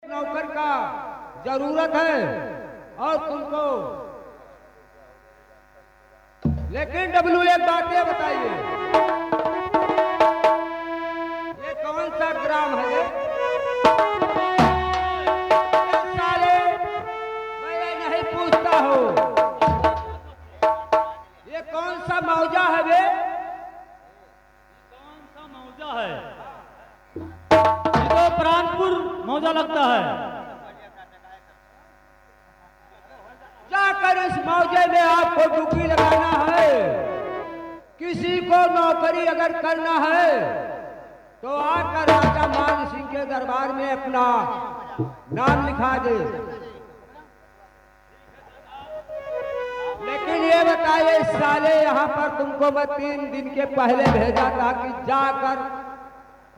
नौकर का जरूरत है और तुमको। लेकिन डब्लू एक बात ये बताइए, ये कौन सा ग्राम है? ये साले मैं नहीं पूछता हूँ, ये कौन सा मौजा है बे? कौन सा मौजा है? ये तो प्राणपुर मौजा लगता है। जाकर इस मौजे में आपको डुबकी लगाना है। किसी को नौकरी अगर करना है तो आकर राजा मान सिंह के दरबार में अपना नाम लिखा दे। लेकिन ये बताइए साले, यहाँ पर तुमको मैं 3 दिन के पहले भेजा था कि जाकर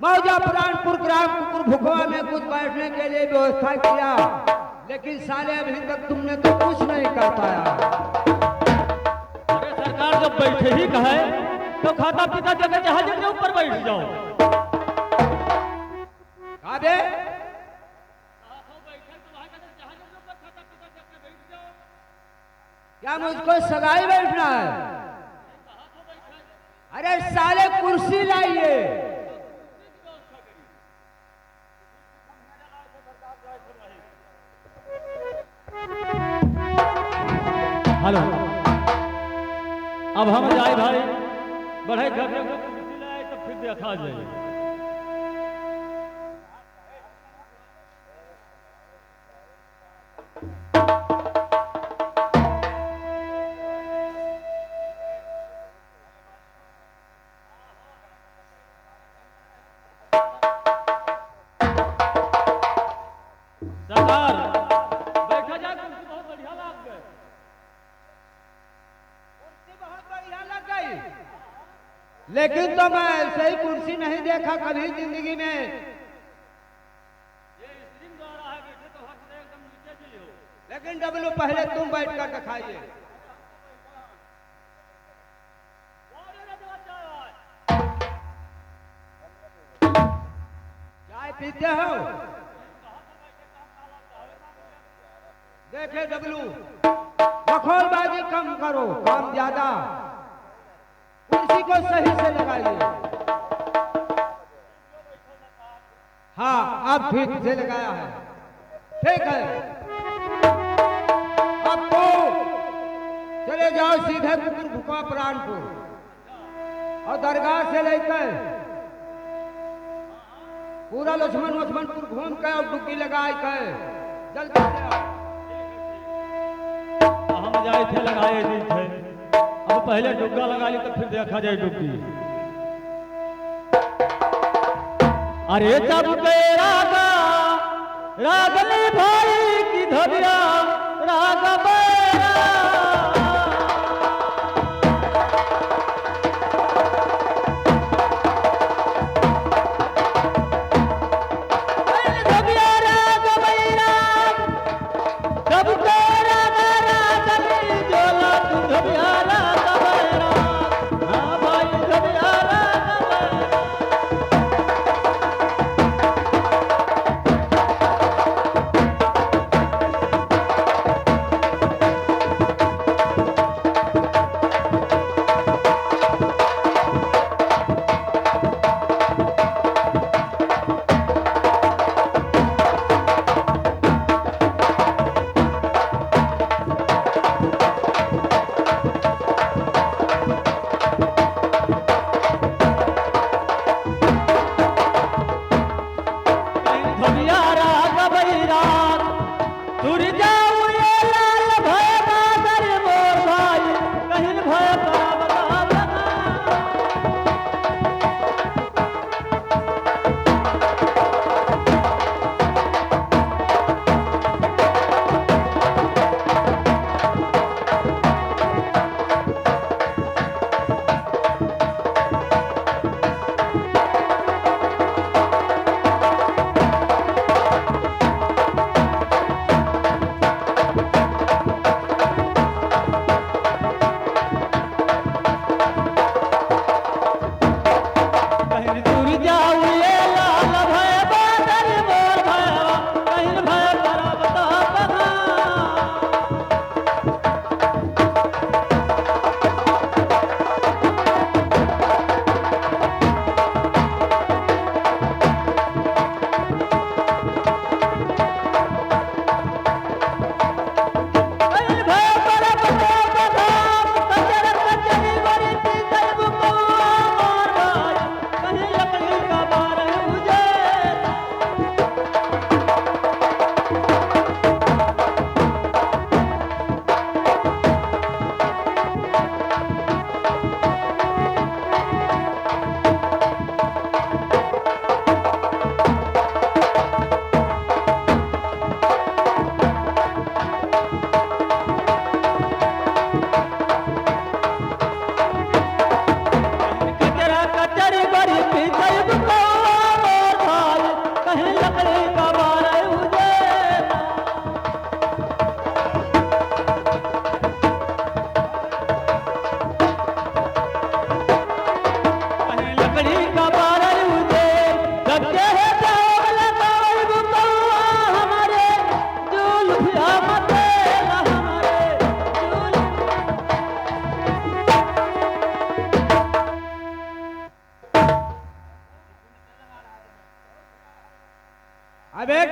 मौजा प्राणपुर ग्राम कुकुर भुकवा में कुछ बैठने के लिए व्यवस्था किया, लेकिन साले अभी तक तुमने तो कुछ नहीं कर पाया। अरे सरकार जब बैठे ही कहे तो खाता पीता जगह जहाज के ऊपर बैठ जाओ। काबे क्या मुझको सगाई बैठना है? अरे साले कुर्सी लाइए। हेलो, अब हम जाए भाई, बढ़े घर में कुर्सी लाए तो फिर देखा जाए। लेकिन तो मैं ऐसे ही कुर्सी नहीं देखा कभी जिंदगी में। लेकिन डब्लू पहले तुम बैठकर दिखाइए। चाय पीते हो? देखे डब्लू, मखौलबाजी कम करो, काम ज्यादा। कुर्सी को सही से लगाइए। हाँ, अब ठीक से लगाया है, ठीक है। अब तो चले जाओ सीधे कुकुर भुकवा प्राणपुर और दरगाह से लेकर पूरा लक्ष्मणपुर घूम कर और डुबकी लगा कर जल्दी से आओ। हम जाए थे, लगाए नहीं थे, अब पहले डुबका लगा ली तो फिर देखा जाए डुबकी। अरे जब के रागा रागनी भाई की धरिया राग बेरा, धरिया राग बेरा, जब के रागा रागनी जोला तू धरिया राग बेरा। हाँ भाई धरिया राग बेरा।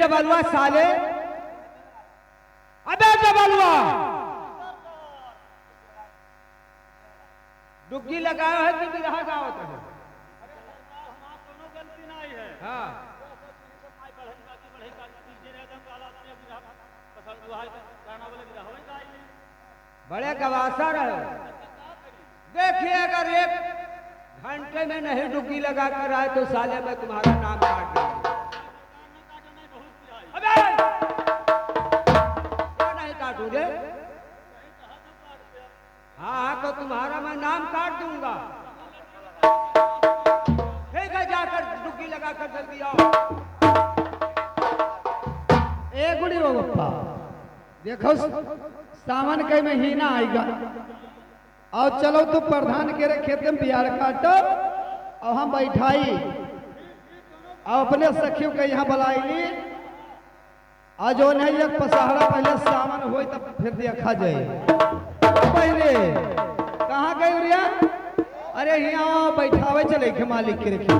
डबलुआ साले, अबे डबलुआ डुबकी लगाया है कि बिरहा गावत है? हाँ बड़े गवासा रहे। देखिए अगर 1 घंटे में नहीं डुबकी लगा कर आए तो साले में तुम्हारा नाम काट दूंगा। अबे क्या नहीं काटूंगे? हाँ तो तुम्हारा मैं नाम काट दूंगा। ठीक है जाकर डुबकी लगा कर जल्दी आओ। ए गुड़ी हो बप्पा, देखो सावन के महीना आएगा और चलो तो प्रधान के रे खेत में बिहार काटो और हम बैठाई और अपने सखियों के यहाँ बुलाईली और जो नहीं एक पसहरा पहले सावन हो तब फिर देखा जाए। पहले कहाँ गए रिया? अरे यहाँ बैठावे चले के मालिक के रखे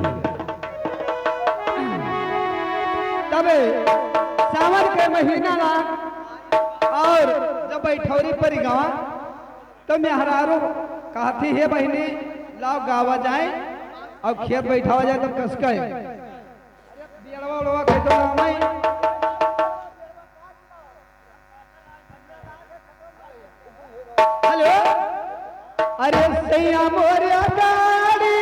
तबे सावन के महीना ला और जब बैठौरी पर गावा तो मेहरारू कहती है बहनी लाओ गावा जाए और खेत बैठावा जाए तब कस के बियड़वा उड़वा के तो नाम हेलो अरे सैया मोरिया गाड़ी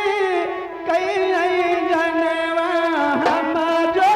कई नहीं जनवा हम जो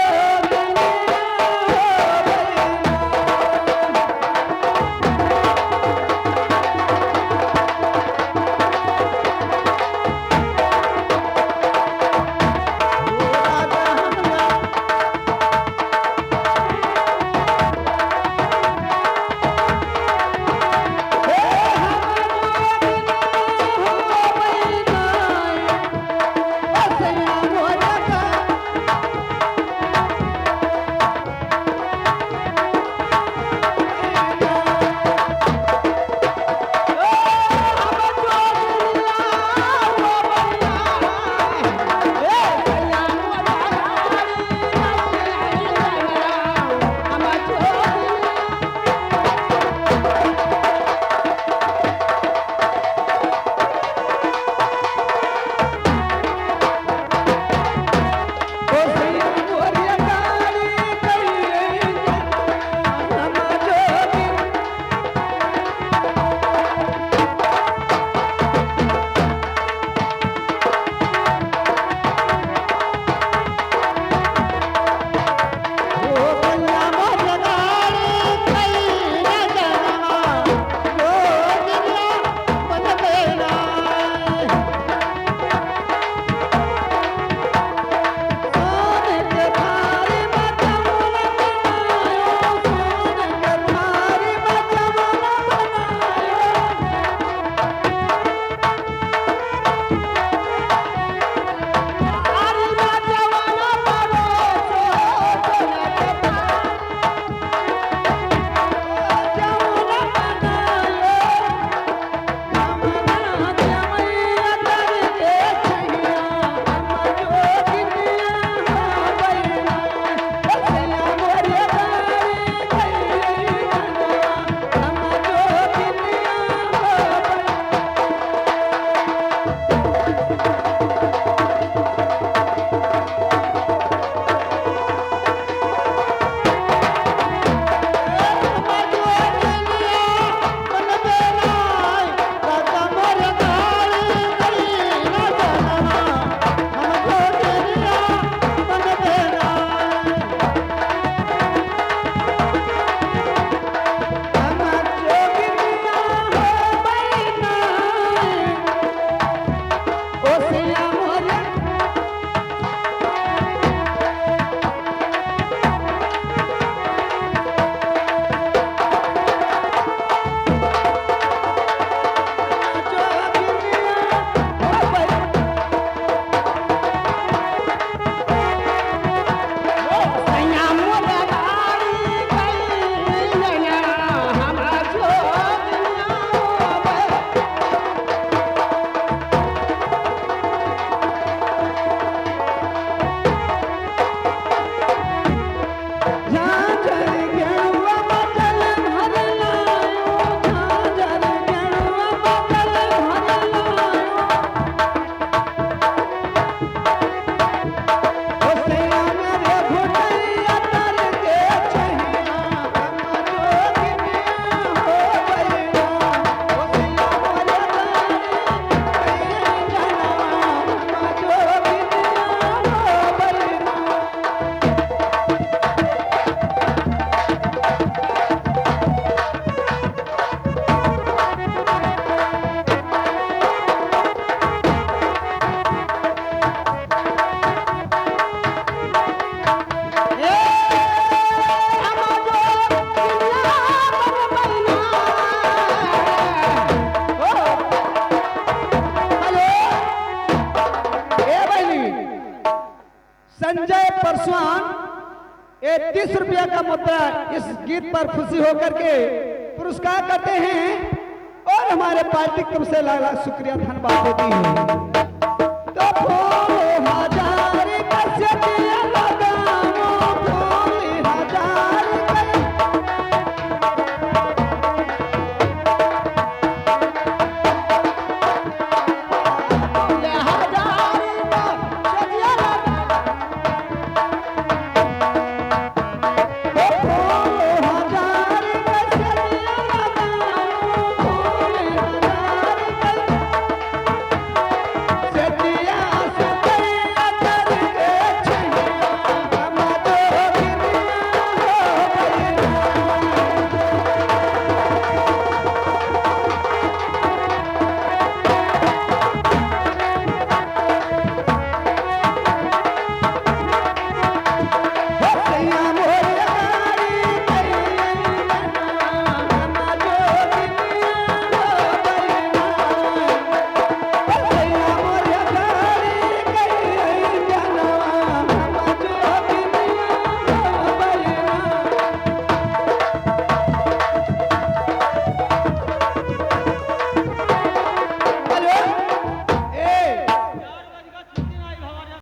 रुपया का मुद्रा इस गीत पर खुशी होकर के पुरस्कार करते हैं और हमारे पार्टी तुमसे लाला शुक्रिया धन्यवाद देती है। तो